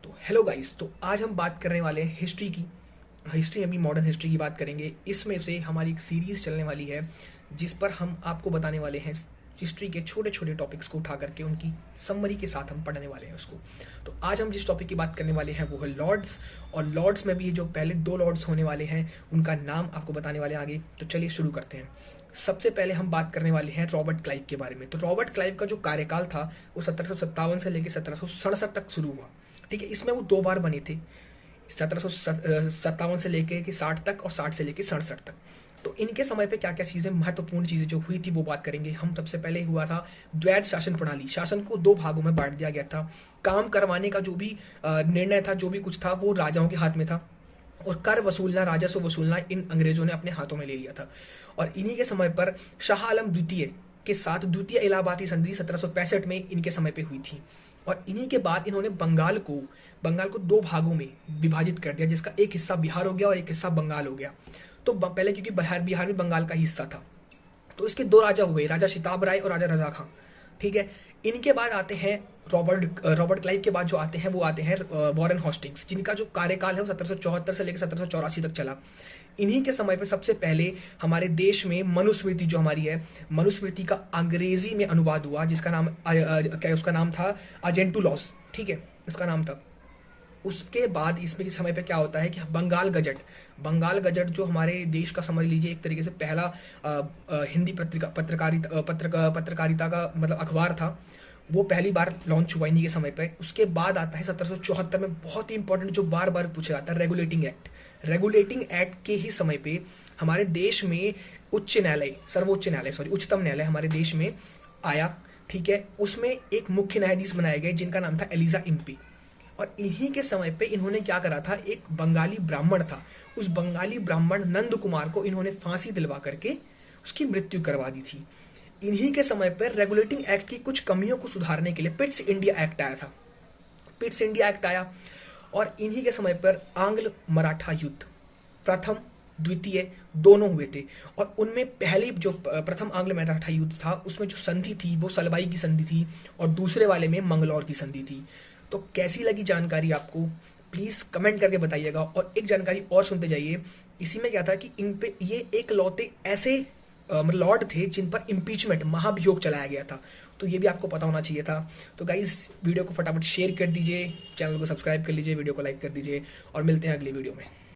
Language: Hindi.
तो हेलो गाइस, तो आज हम बात करने वाले हैं हिस्ट्री की। हिस्ट्री अभी मॉडर्न हिस्ट्री की बात करेंगे। इसमें से हमारी एक सीरीज़ चलने वाली है जिस पर हम आपको बताने वाले हैं हिस्ट्री के छोटे छोटे टॉपिक्स को उठा करके उनकी समरी के साथ हम पढ़ने वाले हैं उसको। तो आज हम जिस टॉपिक की बात करने वाले हैं वो है लॉर्ड्स। और लॉर्ड्स में भी जो पहले दो लॉर्ड्स होने वाले हैं उनका नाम आपको बताने वाले हैं आगे। तो चलिए शुरू करते हैं। सबसे पहले हम बात करने वाले हैं रॉबर्ट क्लाइव के बारे में। तो रॉबर्ट क्लाइव का जो कार्यकाल था वो 1757 से लेकर 1767 तक शुरू हुआ। ठीक है, इसमें वो दो बार बने थे, 1757 से लेके कि 60 तक और 60 से लेके 67 तक। तो इनके समय पे क्या क्या चीज़ें महत्वपूर्ण चीज़ें जो हुई थी वो बात करेंगे हम। सबसे पहले हुआ था द्वैध शासन प्रणाली। शासन को दो भागों में बांट दिया गया था। काम करवाने का जो भी निर्णय था, जो भी कुछ था, वो राजाओं के हाथ में था, और कर वसूलना, राजस्व वसूलना इन अंग्रेजों ने अपने हाथों में ले लिया था। और इन्हीं के समय पर शाह आलम द्वितीय के साथ द्वितीय इलाहाबादी संधि 1765 में इनके समय पे हुई थी। और इन्हीं के बाद इन्होंने बंगाल को दो भागों में विभाजित कर दिया, जिसका एक हिस्सा बिहार हो गया और एक हिस्सा बंगाल हो गया। तो पहले क्योंकि बिहार भी बंगाल का हिस्सा था, तो इसके दो राजा हुए, राजा शिताब राय और राजा रजा खां। ठीक है, इनके बाद आते हैं रॉबर्ट क्लाइव के बाद जो आते हैं वो आते हैं वॉरेन हॉस्टिंग्स, जिनका जो कार्यकाल है वो 1774 से लेकर 1784 तक चला। इन्हीं के समय पे सबसे पहले हमारे देश में मनुस्मृति जो हमारी है, मनुस्मृति का अंग्रेजी में अनुवाद हुआ, जिसका नाम क्या उसका नाम था अजेंटू लॉस। ठीक है, इसका नाम था। उसके बाद इसमें इस समय पे क्या होता है कि बंगाल गजट जो हमारे देश का समझ लीजिए एक तरीके से पहला हिंदी पत्रकारिता का मतलब अखबार था, वो पहली बार लॉन्च हुआ इन्हीं के समय पे। उसके बाद आता है 1774 में बहुत ही इंपॉर्टेंट जो बार बार पूछा जाता है, रेगुलेटिंग एक्ट के ही समय पे हमारे देश में उच्चतम न्यायालय हमारे देश में आया। ठीक है, उसमें एक मुख्य न्यायाधीश बनाए गए जिनका नाम था एलिजा इम्पी। और इन्हीं के समय पे इन्होंने क्या करा था, एक बंगाली ब्राह्मण था, उस बंगाली ब्राह्मण नंद कुमार को इन्होंने फांसी दिलवा करके उसकी मृत्यु करवा दी थी। इन्हीं के समय पर रेगुलेटिंग एक्ट की कुछ कमियों को सुधारने के लिए पिट्स इंडिया एक्ट आया। और इन्हीं के समय पर आंग्ल मराठा युद्ध प्रथम द्वितीय दोनों हुए थे। और उनमें पहली जो प्रथम आंग्ल मराठा युद्ध था उसमें जो संधि थी वो सलबाई की संधि थी, और दूसरे वाले में मंगलौर की संधि थी। तो कैसी लगी जानकारी आपको, प्लीज़ कमेंट करके बताइएगा। और एक जानकारी और सुनते जाइए। इसी में क्या था कि इन पे ये एक लौते ऐसे लॉर्ड थे जिन पर इम्पीचमेंट, महाभियोग चलाया गया था। तो ये भी आपको पता होना चाहिए था। तो गाइस, वीडियो को फटाफट शेयर कर दीजिए, चैनल को सब्सक्राइब कर लीजिए, वीडियो को लाइक कर दीजिए, और मिलते हैं अगली वीडियो में।